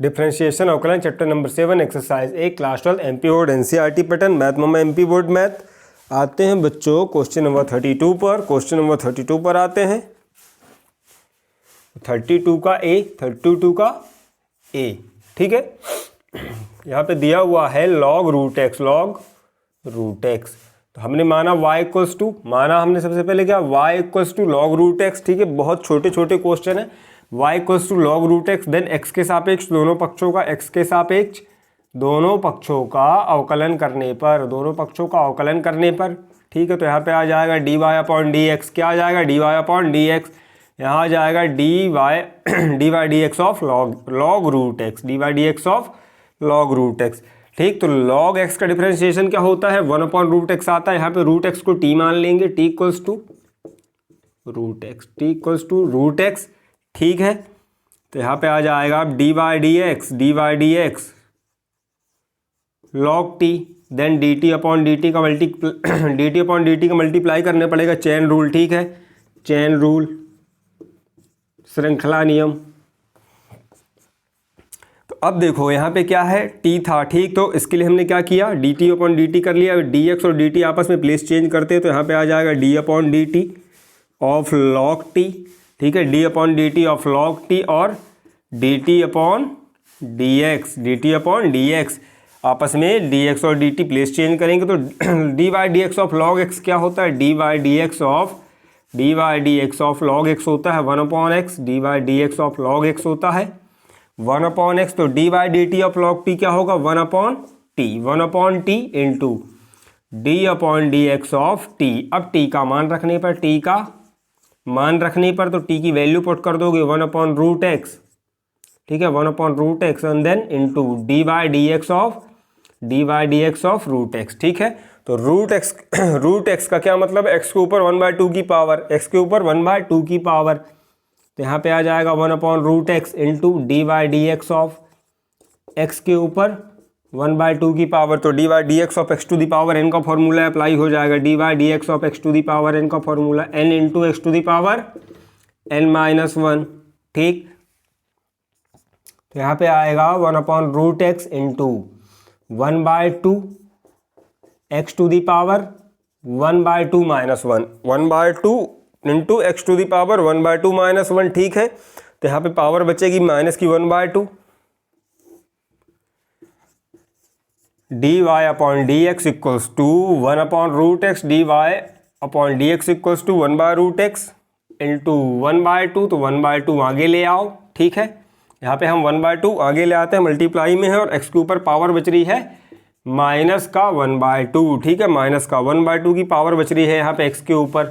Differentiation अवकलन chapter number 7 exercise 1 class 12 MP board NCERT pattern math में MP board math. आते हैं बच्चों क्वेश्चन नंबर 32 पर। क्वेश्चन नंबर 32 पर आते हैं। 32 का ए ठीक है। यहाँ पे दिया हुआ है log रूट एक्स। तो हमने माना y इक्वल्स टू, माना हमने सबसे पहले क्या y equals to log root X. ठीक है, बहुत छोटे छोटे क्वेश्चन है। y equals to log root X, then x के सापेक्ष दोनों पक्षों का दोनों पक्षों का अवकलन करने पर ठीक है। तो यहाँ पे आ जाएगा dy अपॉन डी एक्स। क्या आ जाएगा dy अपॉन डी एक्स, यहाँ आ जाएगा dy dx of log root X, dy dx of log root X. ठीक, तो लॉग एक्स का डिफरेंशिएशन क्या होता है 1 अपॉन रूट एक्स आता है। यहाँ पे रूट एक्स को t मान लेंगे, t equals to root X. ठीक है, तो यहाँ पे आ जाएगा dy dx log t, then dt upon dt का मल्टीप्लाई करने पड़ेगा, चेन रूल। ठीक है, चेन रूल, श्रृंखला नियम। तो अब देखो यहाँ पे क्या है t था। ठीक, तो इसके लिए हमने क्या किया dt अपॉन dt कर लिया। dx और dt आपस में प्लेस चेंज करते हैं तो यहाँ पे आ जाएगा d upon dt of log t। ठीक है, d upon dt of log t और dt अपॉन dx आपस में dx और dt प्लेस चेंज करेंगे तो dy dx of log x क्या होता है dy dx of log x होता है 1 upon x। dy dx of log x होता है 1 अपॉन x। तो dy dt of log t क्या होगा 1 upon t into d upon dx of t। अब t का मान रखने पर तो t की वैल्यू पुट कर दोगे 1 अपॉन रूट एक्स। ठीक है, 1 upon root X and then into dy dx of root X. ठीक है, तो रूट एक्स का क्या मतलब है x के ऊपर 1/2 की पावर, तो यहाँ पे आ जाएगा 1 upon root X into dy dx of x के ऊपर 1/2 की पावर। तो dy dx of x to the power n का फॉर्मूला अप्लाई हो जाएगा, dy dx of x to the power n का formula n into x to the power n-1। ठीक, तो यहाँ पे आएगा 1 upon root X into 1/2 x to the power 1/2 minus 1, 1/2 into x to the power 1/2 minus 1। ठीक है, तो यहाँ पे पावर बचेगी माइनस की 1/2। dy upon D X equals to 1 upon root X, dy upon D X equals to 1/रूट X into 1/2। तो 1/2 आगे ले आओ। ठीक है, यहाँ पे हम 1/2 आगे ले आते हैं, मल्टीप्लाई में है और x के ऊपर पावर बच रही है माइनस का 1/2। ठीक है, माइनस का 1/2 की पावर बच रही है यहाँ पे x के ऊपर।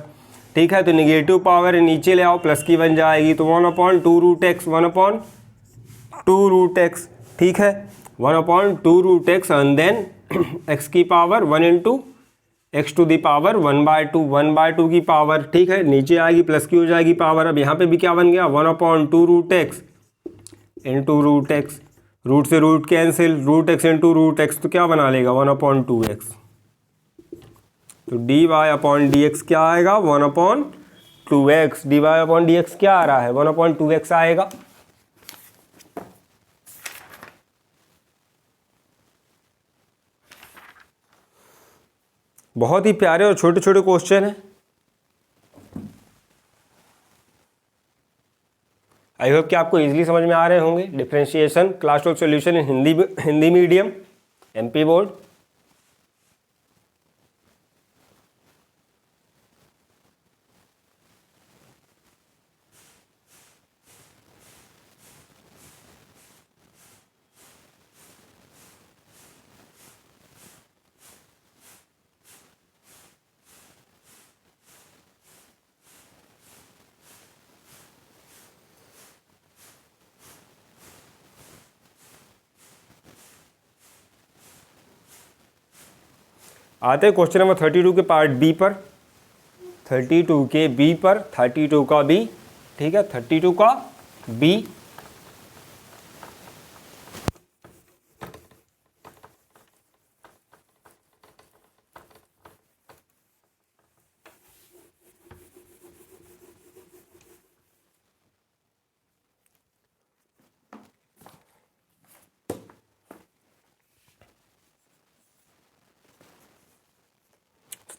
ठीक है, तो निगेटिव पावर नीचे ले आओ, प्लस की बन जाएगी तो 1 अपॉन 2 रूट एक्स। ठीक है, 1 upon 2 root X and then x की power 1 into x to the power 1/2 की पावर। ठीक है, नीचे आएगी प्लस की हो जाएगी पावर। अब यहाँ पे भी क्या बन गया 1 upon 2 root X into root X, root से root cancel, root X into root X तो क्या बना लेगा 1 अपॉन 2x। तो dy अपॉन डी एक्स क्या आएगा 1 upon 2x। dy upon D x क्या आ रहा है 1 अपॉन 2x आएगा। बहुत ही प्यारे और छोटे छोटे क्वेश्चन है। आई होप कि आपको इजीली समझ में आ रहे होंगे। Differentiation class 12 solution in Hindi medium MP board. आते हैं क्वेश्चन नंबर 32 के पार्ट बी पर। 32 के बी पर, 32 का बी। ठीक है, 32 का बी।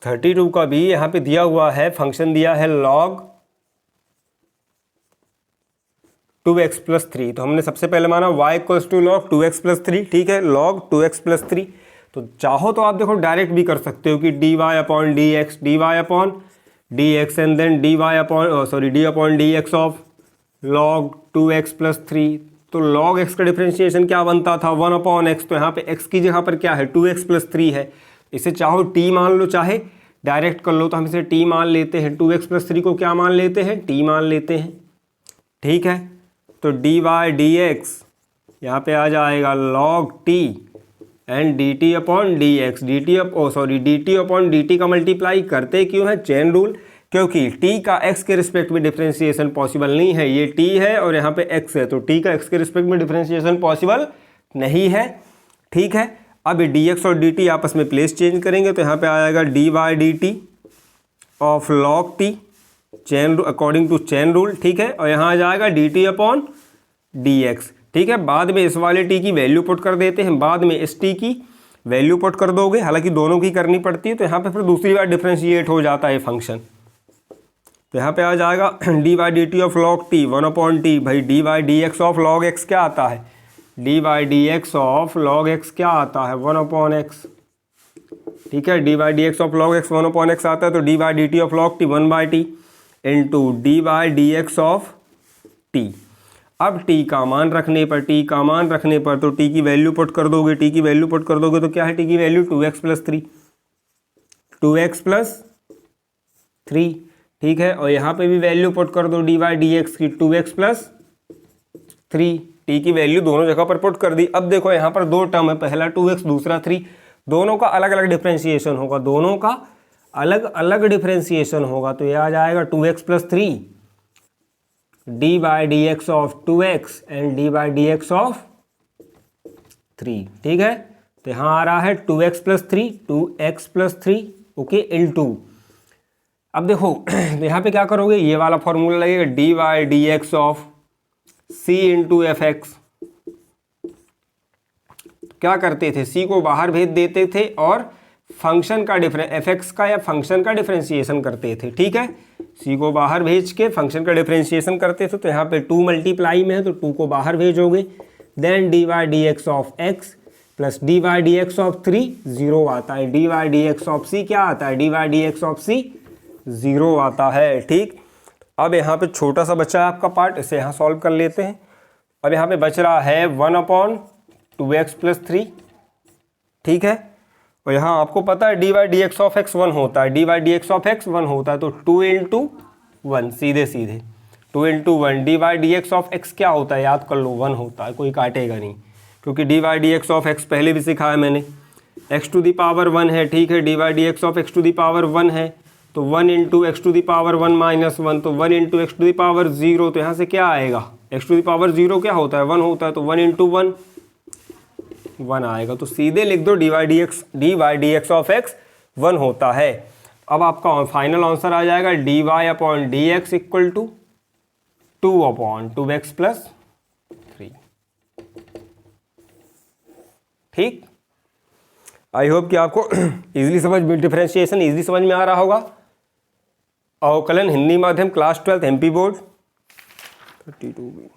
32 का भी यहाँ पे दिया हुआ है, फंक्शन दिया है log 2x प्लस 3। तो हमने सबसे पहले माना y equals to log 2x plus 3, ठीक है, log 2x प्लस 3। तो चाहो तो आप देखो डायरेक्ट भी कर सकते हो कि dy upon D X and then dy upon D x of log 2x plus 3। तो log x का डिफ्रेंशिएशन क्या बनता था, 1 अपॉन x। तो यहाँ पे x की जगह पर क्या है, 2x प्लस 3 है। इसे चाहो t मान लो, चाहे डायरेक्ट कर लो। तो हम इसे t मान लेते हैं, 2x प्लस 3 को क्या मान लेते हैं, t मान लेते हैं, ठीक है। तो dy dx यहाँ पे आ जाएगा log t and dt upon dx, dt upon dt का मल्टीप्लाई करते क्यों है, चेन रूल, क्योंकि t का x के रिस्पेक्ट में डिफरेंशिएशन पॉसिबल नहीं है। ये t है और यहाँ पे x है, तो t का x के रिस्पेक्ट में डिफरेंशिएशन पॉसिबल नहीं है, ठीक है। अब dx और dt आपस में प्लेस चेंज करेंगे तो यहाँ पे आएगा dy dt of log t chain according to chain rule, ठीक है। और यहाँ आ जाएगा dt अपॉन dx, ठीक है। बाद में इस वाले t की वैल्यू पुट कर देते हैं, बाद में इस t की वैल्यू पुट कर दोगे, हालांकि दोनों की करनी पड़ती है। तो यहाँ पे फिर दूसरी बार डिफ्रेंशिएट हो जाता है फंक्शन। तो यहाँ पे आ जाएगा dy dt of log t 1 upon t, भाई dy dx of log x क्या आता है, dy dx of log x क्या आता है, 1 अपॉन x, ठीक है। dy dx of log x 1 upon x आता है, तो dy dt of log t 1 by T into dy dx of t। अब t का मान रखने पर तो t की वैल्यू पुट कर दोगे, तो क्या है t की वैल्यू 2x प्लस 3, ठीक है। और यहाँ पे भी वैल्यू पुट कर दो dy dx की 2x प्लस 3, t की वैल्यू दोनों जगह पर पुट कर दी। अब देखो यहाँ पर दो टर्म है, पहला 2x दूसरा 3, दोनों का अलग अलग डिफ्रेंशिएशन होगा, तो यह आ जाएगा 2x plus 3 D by d x of 2x and D by d x of 3, ठीक है। तो यहाँ आ रहा है 2x प्लस 3 ओके इन 2। अब देखो यहाँ पे क्या करोगे, ये वाला फॉर्मूला लगेगा D by d x of c into F x. क्या करते थे, c को बाहर भेज देते थे और फंक्शन का एफ एक्स का या फंक्शन का डिफरेंशिएशन करते थे, ठीक है। c को बाहर भेज के फंक्शन का डिफरेंशिएशन करते थे। तो यहाँ पे 2 मल्टीप्लाई में है तो 2 को बाहर भेजोगे, then D Y D x of X plus D Y D x of 3 0 आता है, D Y D x of C क्या आता है, D Y D x of C 0 आता है, ठीक। अब यहाँ पे छोटा सा बचा है आपका पार्ट, इसे यहाँ सॉल्व कर लेते हैं। अब यहाँ पे बच रहा है 1 अपॉन 2x प्लस 3, ठीक है। और यहाँ आपको पता है D Y D x of x 1 होता है, D Y D x of x 1 होता है, तो 2 इंटू 1 सीधे 2 into 1 D Y D x of x क्या होता है, याद कर लो 1 होता है, कोई काटेगा नहीं, क्योंकि D Y D x of X पहले भी सिखाया मैंने, एक्स टू दी पावर 1 है, ठीक है। D Y D x of x to the power 1 है, तो 1 into x to the power 1 minus 1, तो 1 into x to the power 0। तो यहाँ से क्या आएगा, एक्स टू दी पावर 0 क्या होता है, 1 होता है, तो 1 इंटू 1 आएगा। तो सीधे लिख दो D Y D x of x 1 होता है। अब आपका फाइनल आंसर आ जाएगा D Y upon D X equal to 2 upon 2x plus 3, ठीक। आई होप कि आपको डिफरेंशिएशन इजीली समझ में आ रहा होगा। अवकलन हिंदी माध्यम क्लास 12 एमपी बोर्ड 32B।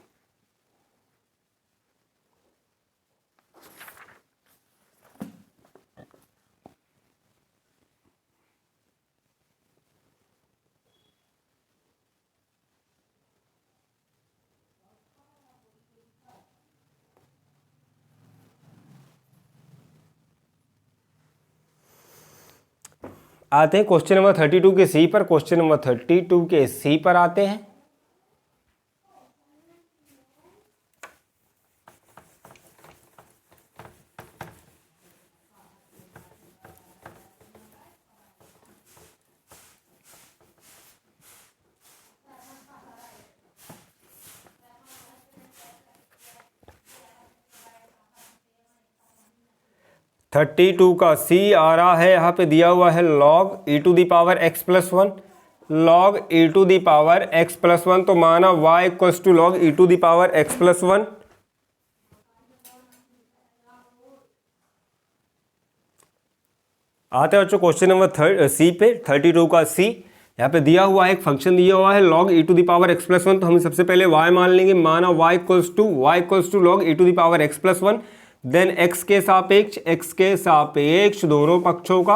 आते हैं क्वेश्चन नंबर 32 के सी पर। क्वेश्चन नंबर 32 के सी पर आते हैं। थर्टी टू का सी आ रहा है, यहाँ पे दिया हुआ है log E to the power X plus 1, log E to the power X plus 1, तो माना y equals to log E to the power X plus 1। आते हैं बच्चों क्वेश्चन नंबर सी पे, 32 का सी। यहाँ पे दिया हुआ है एक फंक्शन दिया हुआ है log e to the power x plus 1, तो हम सबसे पहले y मान लेंगे, माना y equals to log e to the power x plus 1। Then x के सापेक्ष दोनों पक्षों का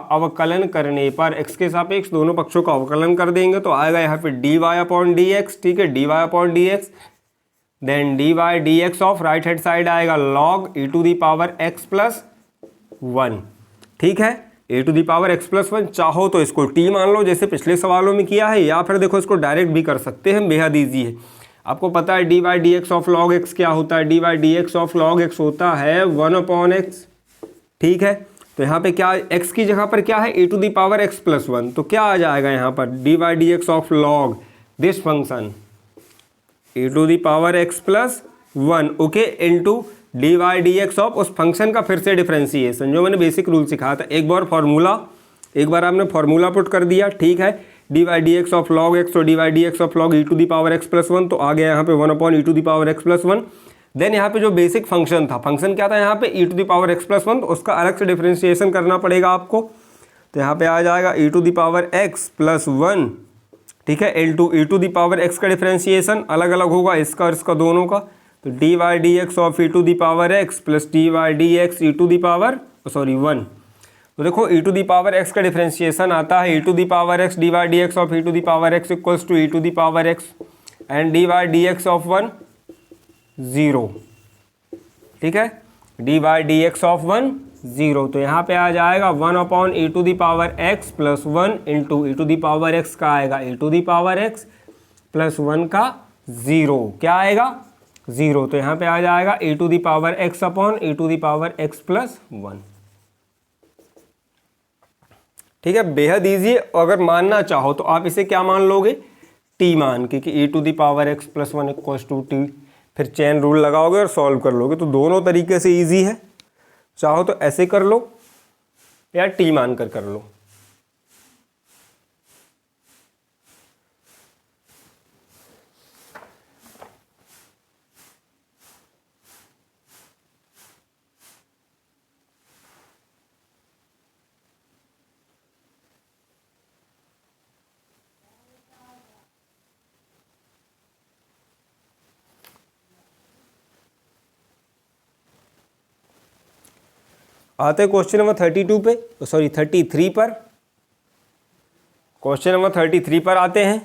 अवकलन करने पर x के सापेक्ष दोनों पक्षों का अवकलन कर देंगे तो आएगा यहाँ पे dy अपॉन dx, ठीक है, dy upon dx। Then dy dx of right hand side आएगा log e to the power x plus 1, ठीक है, e to the power x plus 1। चाहो तो इसको t मान लो जैसे पिछले सवालों में किया है, या फिर देखो इसको डायरेक्ट भी कर सकते हैं, बेहद ईजी है। आपको पता है dy dx of log x क्या होता है, dy dx of log x होता है 1 अपॉन x, ठीक है। तो यहाँ पे क्या x की जगह पर क्या है e to the power x plus 1, तो क्या आ जाएगा यहाँ पर dy dx of log this function e to the power x plus 1, okay, into dy dx of उस फंक्शन का फिर से डिफरेंशिएशन, जो मैंने बेसिक रूल सिखाया था। एक बार आपने फॉर्मूला पुट कर दिया, ठीक है, dy dx of log x और dy dx of log e to the power x plus 1, तो आ गया यहाँ पे 1 upon e to the power x plus 1। Then यहाँ पे जो बेसिक फंक्शन था, फंक्शन क्या था यहाँ पे e to the power x plus 1, तो उसका अलग से डिफरेंशिएशन करना पड़ेगा आपको। तो यहाँ पे आ जाएगा e to the power x plus 1, ठीक है, e to the power x का डिफरेंशिएशन अलग अलग होगा, इसका और इसका दोनों का। तो dy dx of e to the power x plus dy dx e to the power 1। तो देखो e to the power x का डिफरेंशिएशन आता है e to the power x dy dx of e to the power x equals to e to the power x and dy dx of 1 0, ठीक है, dy dx of 1 0। तो यहाँ पे आ जाएगा 1 upon e to the power x plus 1 into e to the power x का आएगा e to the power x plus 1 का 0, क्या आएगा 0। तो यहाँ पे आ जाएगा e to the power x upon e to the power x plus 1, ठीक है, बेहद ईजी है। अगर मानना चाहो तो आप इसे क्या मान लोगे, t मान के, कि e to the power x plus 1 equals to t, फिर चेन रूल लगाओगे और सॉल्व कर लोगे। तो दोनों तरीके से ईजी है, चाहो तो ऐसे कर लो या t मान कर लो। आते हैं क्वेश्चन नंबर 32 पे, सॉरी 33 पर। क्वेश्चन नंबर 33 पर आते हैं।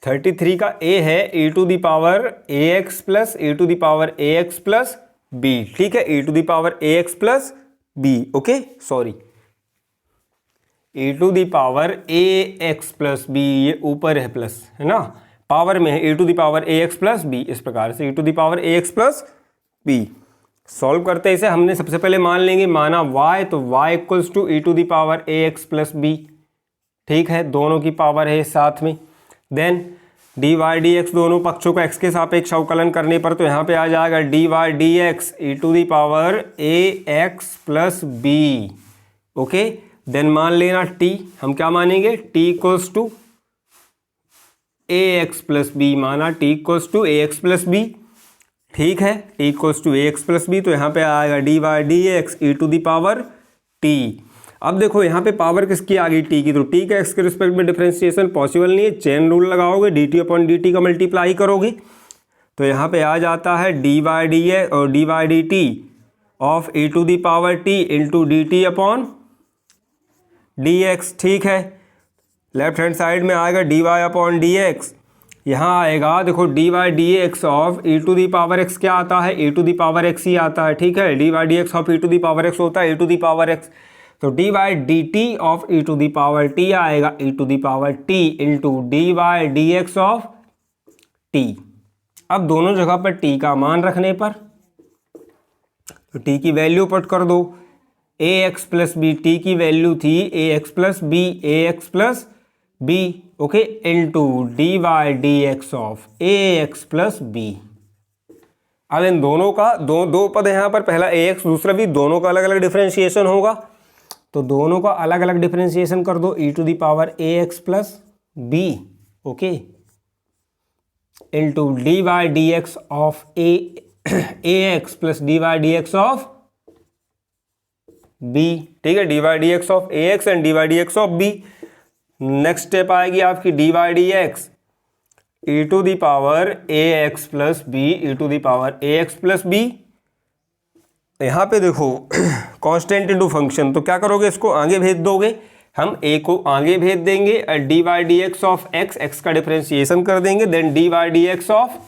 थर्टी थ्री का ए है e to the power ax plus e to the power ax plus b, ठीक है, e to the power ax plus b, okay, sorry, e to the power ax plus b, ये ऊपर है plus, है ना, power में है e to the power ax plus b, इस प्रकार से e to the power ax plus b। Solve करते इसे हमने सबसे पहले मान लेंगे, माना y, तो y equals to e to the power ax plus b, ठीक है, दोनों की पावर है साथ में। देन dy dx दोनों पक्षों का x के सापेक्ष अवकलन करने पर तो यहाँ पे आ जाएगा dy dx e to the power ax plus b, okay. Then मान लेना t, हम क्या मानेंगे, t equals to ax plus b, माना t equals to ax plus b, ठीक है, t equals to ax plus b। तो यहाँ पे आएगा dy dx e to the power t। अब देखो यहाँ पे पावर किसकी आ गई, t की, तो t का x के रिस्पेक्ट में डिफरेंशिएशन पॉसिबल नहीं है, चेन रूल लगाओगे, dt अपॉन dt का मल्टीप्लाई करोगे, तो यहाँ पे आ जाता है dy dx और dy dt of e to the power t into dt upon dx, ठीक है। लेफ्ट हैंड साइड में आएगा dy अपॉन dx, यहाँ आएगा देखो dy dx of e to the power x क्या आता है, e to the power x ही आता है, ठीक है, dy dx of e to the power x होता है e to the power x, तो dy dt of e to the power t आएगा e to the power t into dy dx of t। अब दोनों जगह पर t का मान रखने पर तो t की वैल्यू पुट कर दो, A x plus B, T की वैल्यू थी A x plus B, A x plus B, okay, into D Y D x of A x plus B. अब इन दोनों का दो पद यहाँ पर, पहला ए एक्स दूसरा बी, दोनों का अलग अलग डिफरेंशिएशन होगा, तो दोनों का अलग अलग डिफरेंशिएशन कर दो, E to the power A x plus B, okay, into D Y D x of A x plus D Y D x of B. ठीक है, D Y D x of A X and D Y D x of B. Next step आएगी आपकी D Y D X E to the power A x plus B, E to the power A x plus B. यहाँ पे देखो constant into function, तो क्या करोगे, इसको आगे भेज दोगे, हम ए को आगे भेज देंगे, d Y D x of x, x का डिफरेंशिएशन कर देंगे, then D Y D x of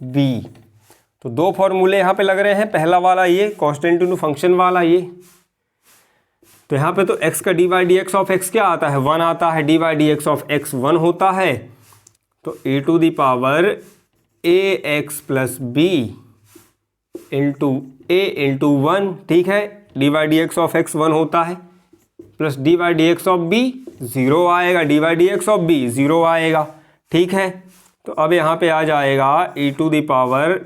b. तो दो फॉर्मूले यहाँ पे लग रहे हैं, पहला वाला ये कांस्टेंट इनटू फंक्शन वाला ये, तो यहाँ पे तो x का d Y D x of x क्या आता है, 1 आता है, D Y D x of x 1 होता है, तो e to the power A x plus B into a into 1, ठीक है, D Y D x of x 1 होता है, plus D Y D x of b 0 आएगा, D Y D x of b 0 आएगा, ठीक है। तो अब यहाँ पे आ जाएगा e to the power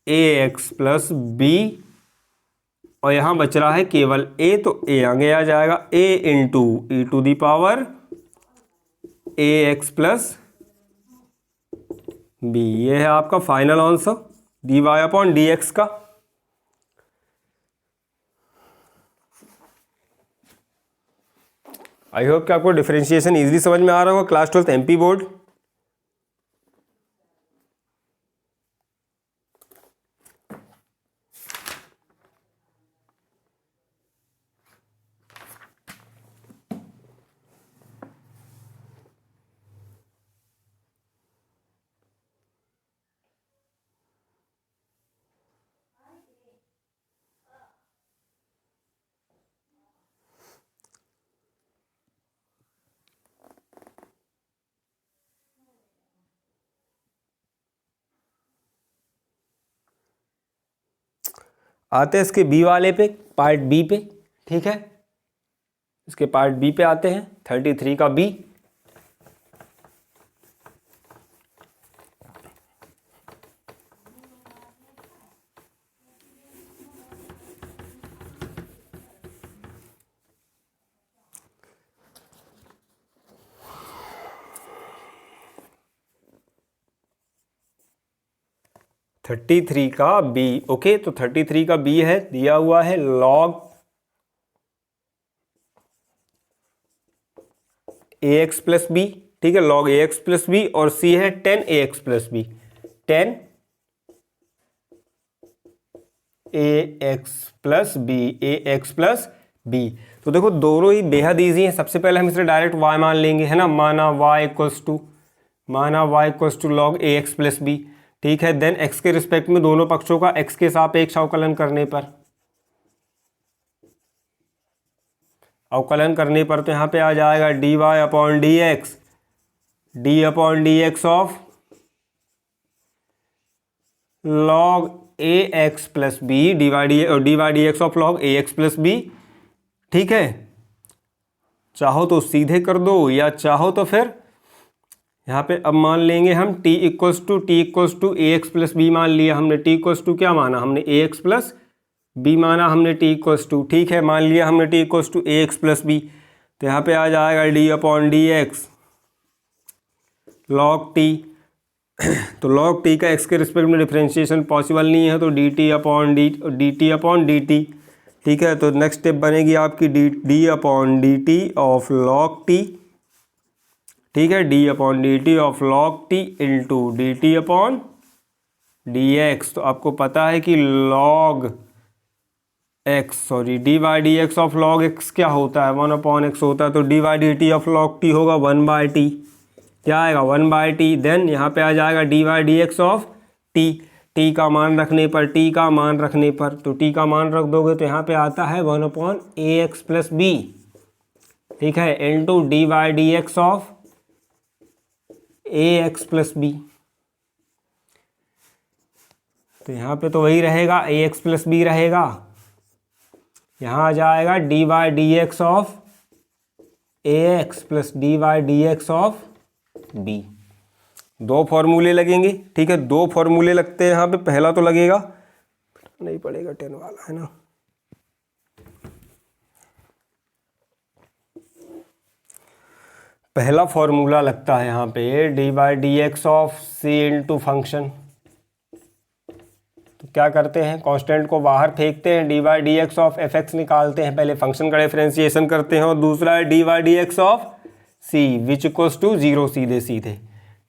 A x plus b, और यहाँ बच रहा है केवल a, तो a आगे आ जाएगा, a into E to the power A x plus B. ये है आपका final answer D Y upon D X का। आई होप कि आपको डिफरेंशिएशन इजीली समझ में आ रहा होगा। Class 12th MP board. आते हैं इसके बी वाले पे, पार्ट बी पे, ठीक है, इसके पार्ट बी पे आते हैं, 33 का बी। थर्टी थ्री का बी, ओके, तो 33 का बी है, दिया हुआ है log a x plus b, ठीक है, log a x plus b, और सी है 10 ए एक्स प्लस बी, 10 ए एक्स प्लस बी, ए एक्स प्लस बी। तो देखो दोनों ही बेहद ईजी है। सबसे पहले हम इसे डायरेक्ट y मान लेंगे, है ना, माना y equals to log a x plus b, ठीक है। देन x के रिस्पेक्ट में दोनों पक्षों का x के सापेक्ष अवकलन करने पर तो यहाँ पे आ जाएगा D Y upon D x of log a x plus B, D Y D x of log a x plus b, ठीक है। चाहो तो सीधे कर दो, या चाहो तो फिर यहाँ पे अब मान लेंगे हम t equals to a x plus b मान लिया हमने, t इक्वल्स टू क्या माना हमने, ए एक्स प्लस बी माना हमने, t इक्वल्स टू, ठीक है, मान लिया हमने t equals to a x plus b. तो यहाँ पे आ जाएगा d upon D x log t. तो लॉग टी का एक्स के रिस्पेक्ट में डिफरेंशिएशन पॉसिबल नहीं है, तो d t upon d t, ठीक है। तो नेक्स्ट स्टेप बनेगी आपकी d upon d t of log t, ठीक है, d upon d t of log t into d t upon D x. तो आपको पता है कि log x, sorry, d Y D x of log x क्या होता है, 1 अपॉन एक्स होता है, तो d Y d t of log t होगा 1 बाय टी, क्या आएगा 1 बाय टी। देन यहाँ पे आ जाएगा D Y D x of t, t का मान रखने पर, तो टी का मान रख दोगे तो यहाँ पे आता है 1 अपॉन ए एक्स प्लस बी, ठीक है, into D Y D x of A x plus b. तो यहाँ पे तो वही रहेगा, ए एक्स प्लस बी रहेगा, यहाँ आ जाएगा D Y D x of A x plus D Y D x of b. दो फॉर्मूले लगेंगे, ठीक है, दो फॉर्मूले लगते हैं यहाँ पे। पहला तो लगेगा, नहीं पड़ेगा 10 वाला, है ना। पहला फॉर्मूला लगता है यहाँ पे d by d x of c into function. तो क्या करते हैं, कांस्टेंट को बाहर फेंकते हैं, d by d x of f x निकालते हैं, पहले फंक्शन का डिफरेंशिएशन करते हैं, और दूसरा है d by d x of c which equals to 0 सीधे सीधे,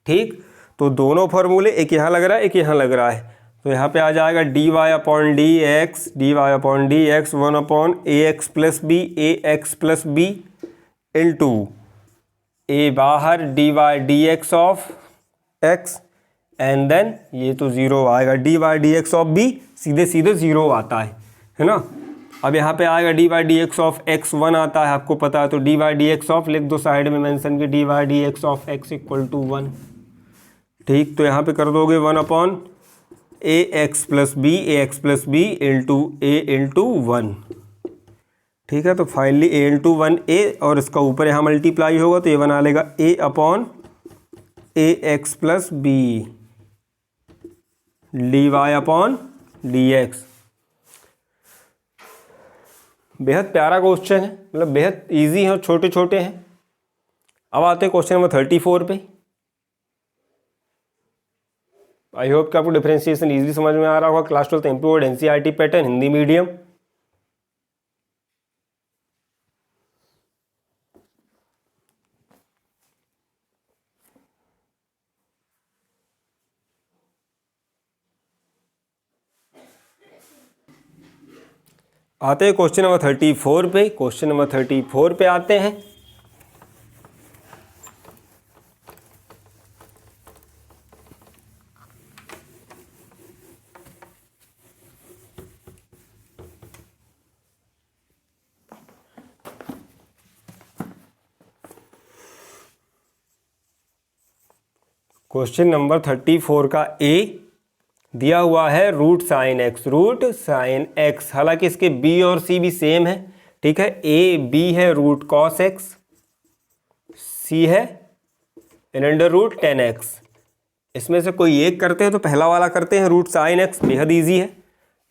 ठीक। तो दोनों फॉर्मूले, एक यहाँ लग रहा है एक यहाँ लग रहा है, तो यहाँ पे आ जाएगा D Y upon D x, D Y upon D X 1 upon A x plus B, A x plus B into A बाहर D Y D x of X, and then ये तो 0 आएगा, D Y D x of B सीधे सीधे 0 आता है ना। अब यहाँ पे आएगा D Y D x of x 1 आता है, आपको पता है, तो d Y D x of लिख दो साइड में मेंशन के, d Y D x of x equal to 1, ठीक। तो यहाँ पे कर दोगे 1 upon A x plus B, A x plus B into a into 1, ठीक है। तो फाइनली ए इंटू 1 ए, और इसका ऊपर यहाँ मल्टीप्लाई होगा तो ये बना लेगा A upon A x plus B D Y upon D X. बेहद प्यारा क्वेश्चन है, मतलब बेहद इजी है और छोटे छोटे हैं। अब आते हैं क्वेश्चन नंबर 34 पे। आई होप कि आपको डिफरेंशिएशन इजीली समझ में आ रहा होगा। Class 12 improved NCERT pattern, Hindi medium. आते हैं क्वेश्चन नंबर 34 पे। क्वेश्चन नंबर 34 पे आते हैं। क्वेश्चन नंबर 34 का ए दिया हुआ है root sine x, root sine x. हालांकि इसके बी और सी भी सेम है, ठीक है। ए बी है रूट कॉस एक्स, सी है इन अंडर रूट 10x। इसमें से कोई एक करते हैं तो पहला वाला करते हैं, रूट साइन एक्स बेहद ईजी है,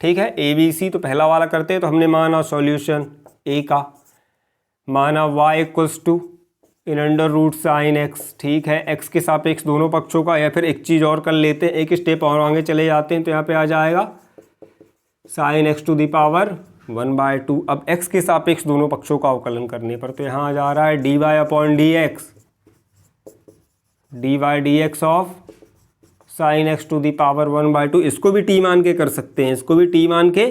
ठीक है। ए बी सी तो पहला वाला करते हैं, तो हमने माना सॉल्यूशन ए का, माना y equals to n under root sine x, ठीक है। एक्स के सापेक्ष दोनों पक्षों का, या फिर एक चीज़ और कर लेते हैं, एक स्टेप और आगे चले जाते हैं, तो यहाँ पे आ जाएगा sine x to the power 1/2। अब एक्स के सापेक्ष दोनों पक्षों का अवकलन करने पर, तो यहाँ आ जा रहा है D Y upon D x, D Y D x of sine x to the power 1/2। इसको भी टी मान के कर सकते हैं, इसको भी टी मान के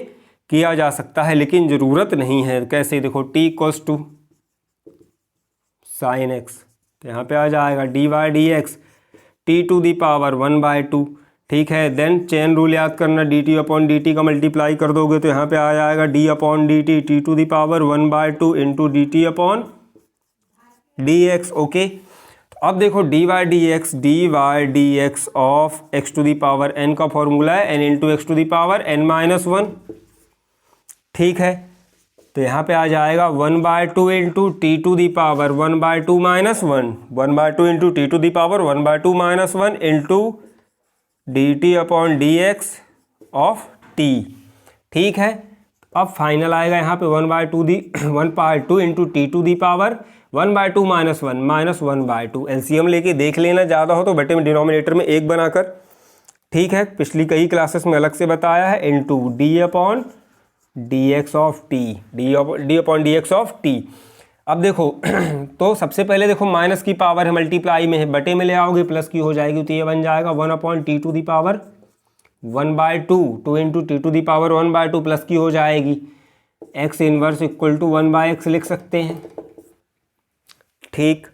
किया जा सकता है, लेकिन ज़रूरत नहीं है। कैसे, देखो t equals to sine x, तो यहाँ पे आ जाएगा D Y D x t to the power 1/2, ठीक है। देन चेन रूल याद करना, d t upon d t का मल्टीप्लाई कर दोगे तो यहाँ पे आ जाएगा d upon d t t to the power 1/2 into d t upon D x, okay. तो अब देखो d Y D x of x to the power n का फॉर्मूला है n into x to the power n-1, ठीक है। तो यहाँ पे आ जाएगा 1/2 into t to the power 1/2 -1, 1/2 into t to the power 1/2 -1 into d t upon D x of t, ठीक है। अब फाइनल आएगा यहाँ पे 1/2 into t to the power 1/2 -1 -1/2। LCM लेके देख लेना, ज़्यादा हो तो बटे में डिनोमिनेटर में 1 बनाकर, ठीक है। पिछली कई क्लासेस में अलग से बताया है, into d upon D x of T, D upon D x of t. अब देखो तो सबसे पहले देखो माइनस की पावर है, मल्टीप्लाई में है, बटे में ले आओगे प्लस की हो जाएगी, तो ये बन जाएगा 1 upon t to the power 1/2, 2 into t to the power 1/2 plus की हो जाएगी, x inverse equal to 1/x लिख सकते हैं, ठीक।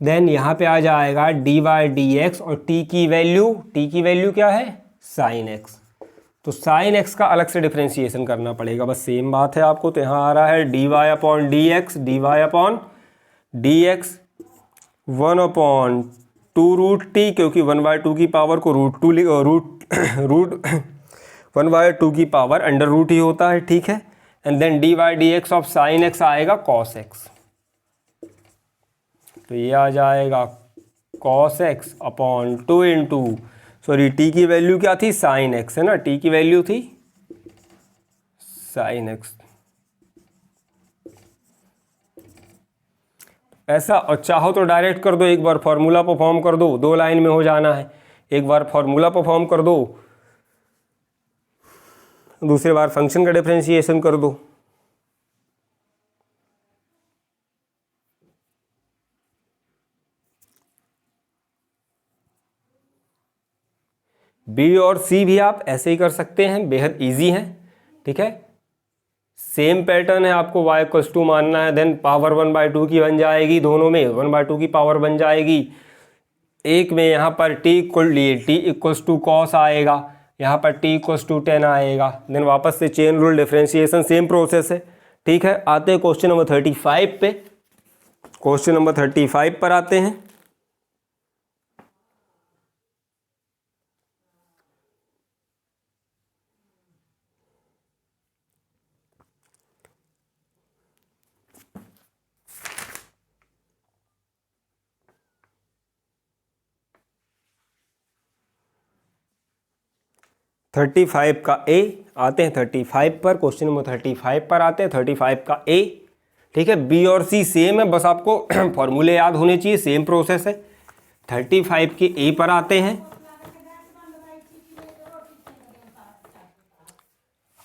देन यहाँ पे आ जाएगा डी वाई डी एक्स और टी की वैल्यू क्या है, साइन एक्स। तो साइन एक्स का अलग से डिफरेंशिएशन करना पड़ेगा, बस सेम बात है आपको। तो यहाँ आ रहा है D Y upon D x 1/2 root t, क्योंकि 1/2 की पावर को रूट 1/2 की पावर अंडर रूट ही होता है, ठीक है। And then D Y D x of sine x आएगा कॉस एक्स। तो ये आ जाएगा cos x upon 2 into, sorry t की वैल्यू क्या थी, साइन एक्स है ना, टी की वैल्यू थी साइन एक्स ऐसा। और चाहो तो डायरेक्ट कर दो, एक बार फॉर्मूला परफॉर्म कर दो, 2 लाइन में हो जाना है, एक बार फॉर्मूला परफॉर्म कर दो, दूसरी बार फंक्शन का डिफरेंशिएशन कर दो। बी और सी भी आप ऐसे ही कर सकते हैं, बेहद इजी हैं, ठीक है। सेम पैटर्न है, आपको y इक्वल्स टू मानना है, देन पावर 1/2 की बन जाएगी, दोनों में 1/2 की पावर बन जाएगी। एक में यहाँ पर t इक्वल्स टू कॉस आएगा, यहाँ पर t इक्वल्स टू 10 आएगा, देन वापस से chain rule differentiation, same process है, ठीक है। आते हैं क्वेश्चन नंबर 35 पे। क्वेश्चन नंबर 35 पर आते हैं। थर्टी फाइव का ए आते हैं, 35 पर, क्वेश्चन नंबर 35 पर आते हैं। 35 का ए, ठीक है। बी और सी सेम है, बस आपको फॉर्मूले याद होने चाहिए, सेम प्रोसेस है। 35 के ए पर आते हैं।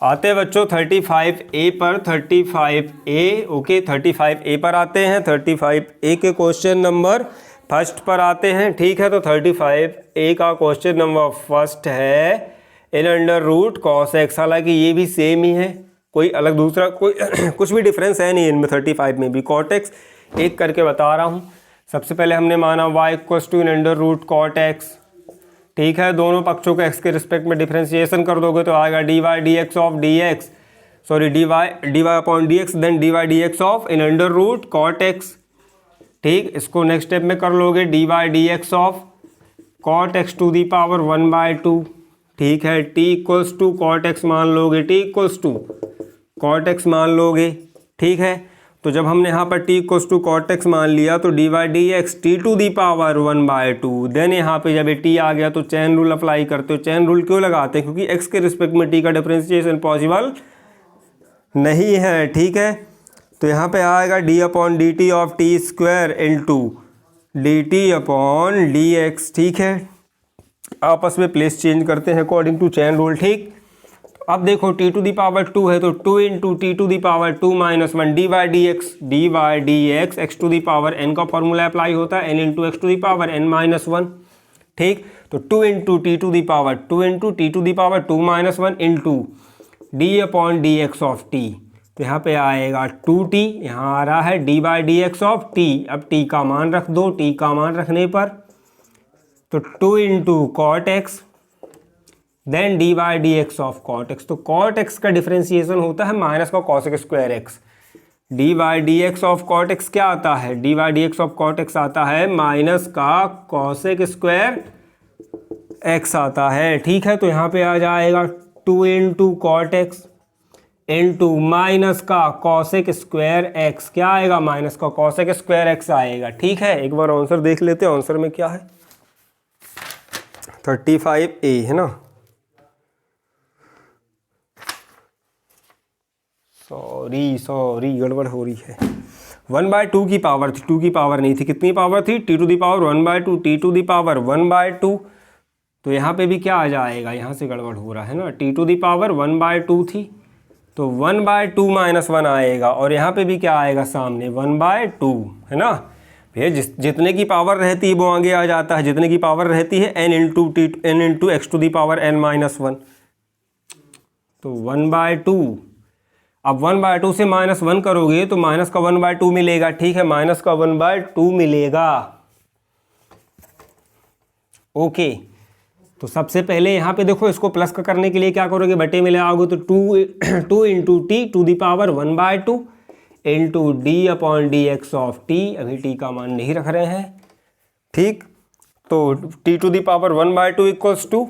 आते हैं बच्चों 35 ए पर, 35 ए, ओके 35 ए पर आते हैं। 35 ए के क्वेश्चन नंबर फर्स्ट पर आते हैं, ठीक है। तो 35 ए का क्वेश्चन नंबर फर्स्ट है n under root cos x. हालांकि ये भी सेम ही है, कोई अलग दूसरा कोई कुछ भी डिफरेंस है नहीं इनमें। 35 में भी कॉट एक्स, एक करके बता रहा हूँ। सबसे पहले हमने माना y equals to n under root cot x, ठीक है। दोनों पक्षों को x के रिस्पेक्ट में डिफरेंशिएशन कर दोगे तो आएगा D Y D x of d x, sorry d Y upon D x, then D Y D x of n under root cot x, ठीक। इसको नेक्स्ट स्टेप में कर लोगे d Y D x of cot x to the power 1/2, ठीक है। t equals to cot x मान लोगे, t equals to cot x मान लोगे, ठीक है। तो जब हमने यहाँ पर t equals to cot x मान लिया तो d Y D x t to the power 1/2, then यहाँ पे जब ये t आ गया तो चैन रूल अप्लाई करते हो। चैन रूल क्यों लगाते हैं, क्योंकि x के रिस्पेक्ट में t का डिफरेंशिएशन पॉसिबल नहीं है, ठीक है। तो यहाँ पे आएगा d upon d t of T square into d t upon D x, ठीक है। आपस में प्लेस चेंज करते हैं अकॉर्डिंग टू चैन रूल, ठीक। तो अब देखो t टू दी पावर 2 है तो 2 into t to the power 2 - 1 D Y D x x to the power n का फॉर्मूला अप्लाई होता है, n into x to the power n - 1, ठीक। तो 2 into t to the power 2 into t to the power 2 - 1 into d upon D x of t. तो यहाँ पे आएगा 2t, यहाँ आ रहा है D Y D x of t. अब t का मान रख दो, t का मान रखने पर तो 2 into cot x, then D Y D x of cot x. तो कॉट एक्स का डिफरेंशिएशन होता है माइनस का cosec square x. D Y D x of cot x क्या आता है, D Y D x of cot x आता है माइनस का कॉसेक स्क्वायर एक्स आता है, ठीक है। तो यहाँ पे आ जाएगा 2 into cot x into minus का कॉसेक स्क्वायर एक्स, क्या आएगा, माइनस का कॉसेक स्क्वायर एक्स आएगा, ठीक है। एक बार आंसर देख लेते हैं, आंसर में क्या है। 35A है ना, सॉरी गड़बड़ हो रही है। 1/2 की पावर थी, 2 की पावर नहीं थी। कितनी पावर थी, t to the power 1/2, t to the power 1/2। तो यहाँ पे भी क्या आ जाएगा, यहाँ से गड़बड़ हो रहा है ना, t टू दी पावर 1/2 थी तो 1/2 - 1 आएगा, और यहाँ पे भी क्या आएगा सामने 1/2 है ना। भैया जितने की पावर रहती है वो आगे आ जाता है, जितने की पावर रहती है n into x to the power n - 1, तो 1/2। अब 1/2 से -1 करोगे तो माइनस का 1/2 मिलेगा, ठीक है, माइनस का 1/2 मिलेगा, ओके। तो सबसे पहले यहाँ पे देखो, इसको प्लस का करने के लिए क्या करोगे, बटे में ले आओगे तो 2 into t to the power 1/2 into d upon D x of t. अभी टी का मान नहीं रख रहे हैं, ठीक। तो t to the power 1/2 equals to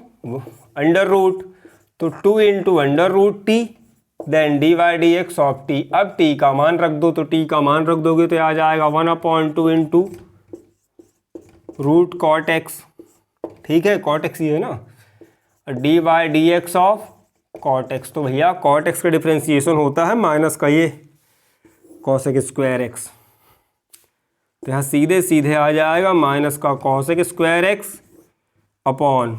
under root, तो 2 into under root t then D Y D x of t. अब टी का मान रख दो, तो टी का मान रख दोगे तो आ जाएगा 1/2 इंटू रूट कॉट एक्स, ठीक है, कॉट एक्स ही है ना, d Y D x of cot x. तो भैया कॉट एक्स का डिफ्रेंसिएशन होता है माइनस का ये कॉसेक स्क्वायर एक्स, तो यहाँ सीधे सीधे आ जाएगा माइनस का cosec square x upon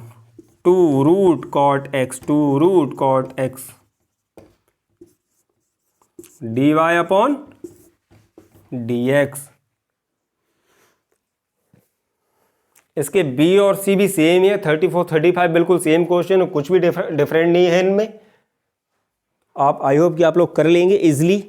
2 root cot x, 2 root cot x D Y upon D x. इसके बी और सी भी सेम ही है, 34 35 बिल्कुल सेम क्वेश्चन, कुछ भी डिफरेंट नहीं है इनमें। आप आई होप कि आप लोग कर लेंगे इजली।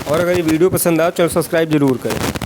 और अगर ये वीडियो पसंद आए तो चैनल सब्सक्राइब जरूर करें।